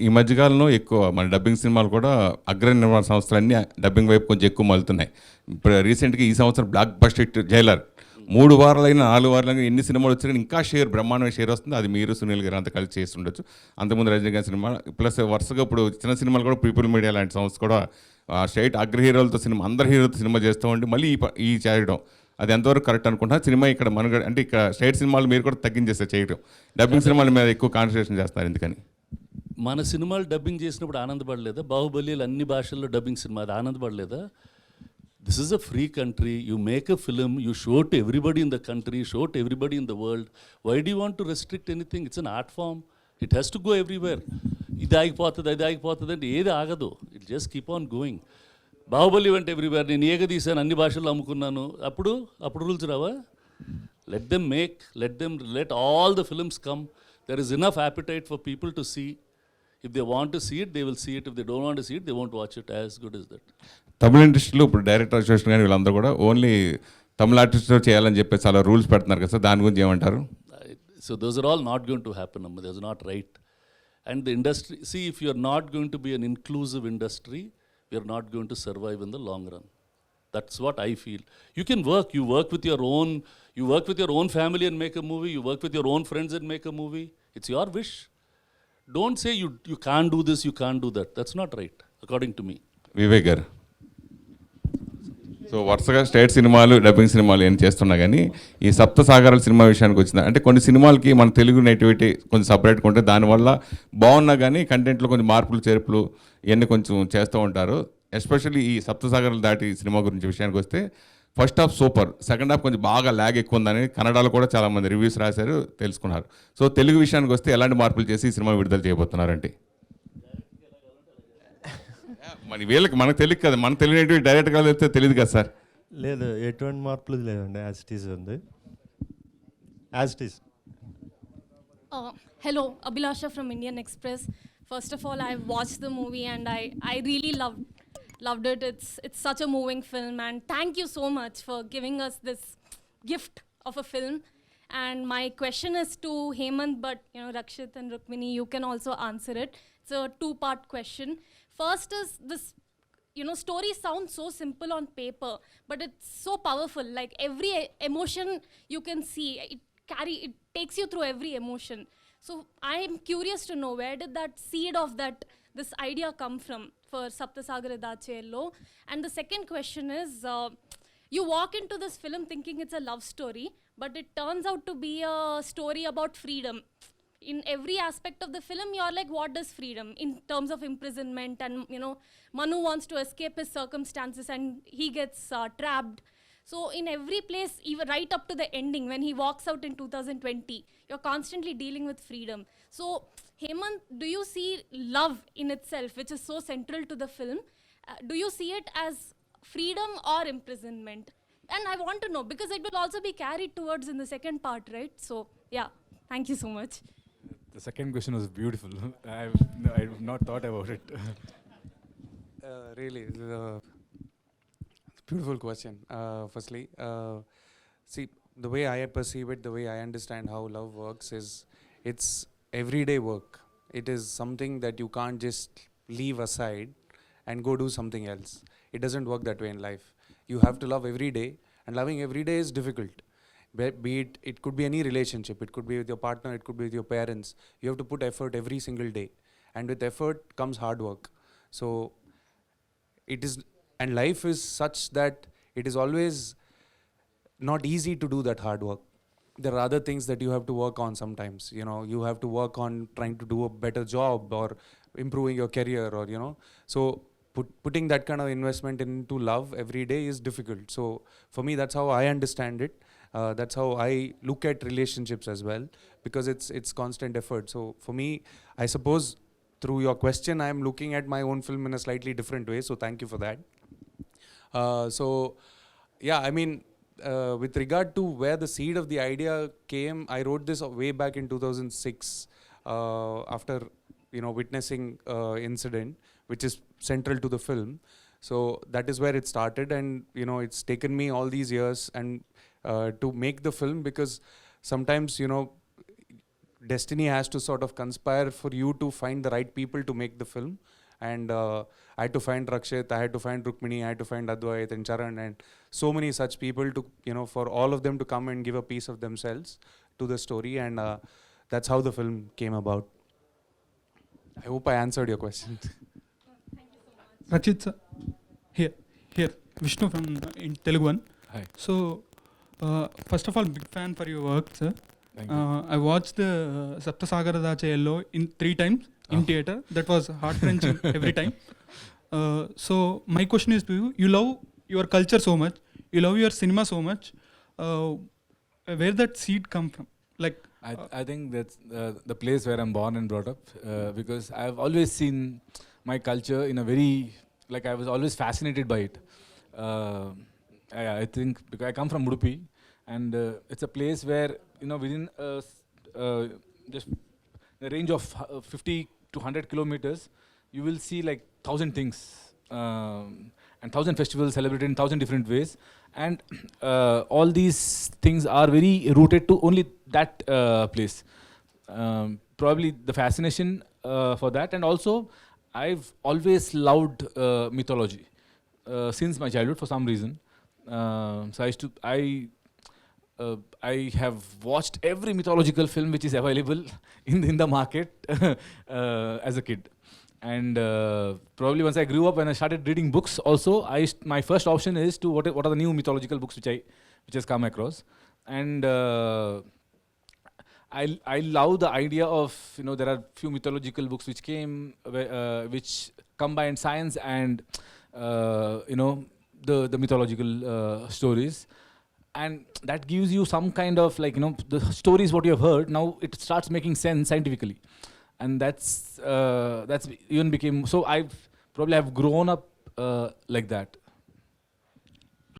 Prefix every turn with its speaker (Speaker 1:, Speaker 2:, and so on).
Speaker 1: ఈ మధ్యకాలంలో ఎక్కువ మన డబ్బింగ్ సినిమాలు కూడా అగ్ర నిర్మాణ సంస్థలన్నీ డబ్బింగ్ వైపు కొంచెం ఎక్కువ మలుతున్నాయి. ఇప్పుడు రీసెంట్గా ఈ సంవత్సరం బ్లాక్ బస్టర్ హిట్ జైలర్ 3 వారాలైనా 4 వారాలైనా ఎన్ని సినిమాలు వచ్చినా ఇంకా బ్రహ్మాండమైన షేర్ వస్తుంది. అది మీరు సునీల్ గారు అంతా కలిసి చేసి ఉండొచ్చు. అంతకుముందు రజనీకాంత్ సినిమా ప్లస్ వరుసగా ఇప్పుడు చిన్న సినిమాలు కూడా పీపుల్ మీడియా లాంటి సంస్థ కూడా స్ట్రైట్ అగ్ర హీరోలతో సినిమా అందరు హీరోలతో సినిమా చేస్తూ ఉండి మళ్ళీ ఈ చేయడం అది ఎంతవరకు కరెక్ట్ అనుకుంటున్నా? సినిమా ఇక్కడ మనకు అంటే ఇక్కడ స్ట్రైట్ సినిమాలు మీరు కూడా తగ్గించేస్తారు చేయడం, డబ్బింగ్ సినిమాల మీద ఎక్కువ కాన్సన్ట్రేషన్ చేస్తారు. ఎందుకని
Speaker 2: మన సినిమాలు డబ్బింగ్ చేసినప్పుడు ఆనందపడలేదా? బాహుబలిలు అన్ని భాషల్లో డబ్బింగ్ సినిమా అది ఆనందపడలేదా? This is a free country. You make a film, you show to everybody in the country, show to everybody in the world. Why do want to restrict anything? It's an art form. It has to go everywhere. ఇది ఆగిపోతుంది అది ఆగిపోతుంది అంటే ఏది ఆగదు. It just keep on going. Baahubali went everywhere. నేను ఏగ తీసాను, అన్ని భాషల్లో అమ్ముకున్నాను. అప్పుడు రూల్స్ రావా? Let them make, let all the films come. There is enough appetite for people to see. If they want to see it, they will see it. If they don't want to see it, they won't watch it. As good as that.
Speaker 1: తమిళ ఇండస్ట్రీలో ఇప్పుడు director association కానీ వీళ్ళందరూ కూడా only తమిళ ఆర్టిస్ట్తో చేయాలని చెప్పేసి చాలా rules పెడుతున్నారు కదా సార్, దాని గురించి ఏమంటారు?
Speaker 2: So those are all not going to happen. That's not right. And the industry, see, if you are not going to be an inclusive industry, we are not going to survive in the long run. That's what I feel. You can work. You work with your own family and make a movie. You work with your own friends and make a movie. It's your wish. Don't say you can't do this, you can't do that. That's not right, according to me.
Speaker 1: Vivek గారు, so వరుసగా state సినిమాలు dubbing సినిమాలు ఏం చేస్తున్నా కానీ ఈ సప్తసాగరాల cinema విషయానికి వచ్చింది అంటే కొన్ని సినిమాలకి మన తెలుగు నేటివిటీ కొంచెం సపరేట్గా ఉంటే దానివల్ల బాగున్నా కానీ కంటెంట్లో కొంచెం మార్పులు చేర్పులు ఇవన్నీ కొంచెం చేస్తూ ఉంటారు. ఎస్పెషల్లీ ఈ సప్తసాగరాలు దాటి సినిమా గురించి విషయానికి వస్తే first half super, second half కొంచెం బాగా ల్యాగ్ ఎక్కువ ఉందని కన్నడలో కూడా చాలామంది రివ్యూస్ రాశారు, తెలుసుకున్నారు. సో తెలుగు విషయానికి వస్తే ఎలాంటి మార్పులు చేసి ఈ సినిమా విడుదల చేయబోతున్నారంటే? మన వీళ్ళకి మనకు తెలియదు కదా, మన తెలియనివి డైరెక్ట్గా వెళ్తే తెలియదు కదా సార్.
Speaker 3: లేదు, ఎటువంటి మార్పులు లేదండి, యాజ్ ఇట్ ఈస్ ఉంది, as it is.
Speaker 4: Hello, Abhilasha from Indian Express. First of all, I watched the movie and I really loved it. It's such a moving film, and thank you so much for giving us this gift of a film. And my question is to Hemant, but Rakshith and Rukmini, you can also answer it. It's a two-part question. First is this, story sounds so simple on paper, but it's so powerful. Like every emotion you can see, it takes you through every emotion. So I am curious to know, where did that seed of this idea come from for Saptasagara Dachelo? And the second question is, you walk into this film thinking it's a love story, but it turns out to be a story about freedom. In every aspect of the film, you're like, what does freedom? In terms of imprisonment, and Manu wants to escape his circumstances and he gets trapped. So in every place, even right up to the ending, when he walks out in 2020, you're constantly dealing with freedom. So Hemant, do you see love in itself, which is so central to the film? Do you see it as freedom or imprisonment? And I want to know, because it will also be carried towards in the second part, right? So yeah, thank you so much.
Speaker 5: The second question was beautiful. I've not thought about it.
Speaker 6: Really, beautiful question. Firstly, see, the way I perceive it, the way I understand how love works is, it's everyday work. It is something that you can't just leave aside and go do something else. It doesn't work that way in life. You have to love every day, and loving every day is difficult. Be it could be any relationship, it could be with your partner, it could be with your parents. You have to put effort every single day, and with effort comes hard work. So it is, and life is such that it is always not easy to do that hard work. There are other things that you have to work on sometimes. You have to work on trying to do a better job or improving your career, or so putting that kind of investment into love every day is difficult. So for me, that's how I understand it. That's how I look at relationships as well, because it's constant effort. So for me, I suppose through your question, I am looking at my own film in a slightly different way. So thank you for that. So yeah, I mean, with regard to where the seed of the idea came, I wrote this way back in 2006 after witnessing incident which is central to the film. So that is where it started, and it's taken me all these years and to make the film, because sometimes destiny has to sort of conspire for you to find the right people to make the film. And I had to find Rakshith, I had to find Rukmini, I had to find Advait and Charan, and so many such people to, for all of them to come and give a piece of themselves to the story. And that's how the film came about. I hope I answered your question.
Speaker 7: Rakshith sir, here, Vishnu from in Telugu one.
Speaker 5: Hi.
Speaker 7: So, first of all, big fan for your work, sir.
Speaker 5: Thank you.
Speaker 7: I watched the Saptasagara Dacha Yellow in 3 times in theatre. That was heart-wrenching every time. So, my question is to you: you love your culture so much, you love your cinema so much. Where that seed come from? Like,
Speaker 5: I think that's the place where I'm born and brought up, because I've always seen my culture in a very, like, I was always fascinated by it. I think because I come from Udupi, and it's a place where, within just the range of 50 to 100 kilometers, you will see like 1,000 things, and 1,000 festivals celebrated in 1,000 different ways. And all these things are very rooted to only that place. Probably the fascination for that, and also I've always loved mythology since my childhood for some reason. So I have watched every mythological film which is available in the market as a kid. And probably once I grew up and I started reading books also, my first option is to what are the new mythological books which has come across. And I love the idea of, there are few mythological books which came, which combine science and, the mythological stories. And that gives you some kind of, like, the stories what you have heard, now it starts making sense scientifically. And that's even became, so I've probably have grown up like that.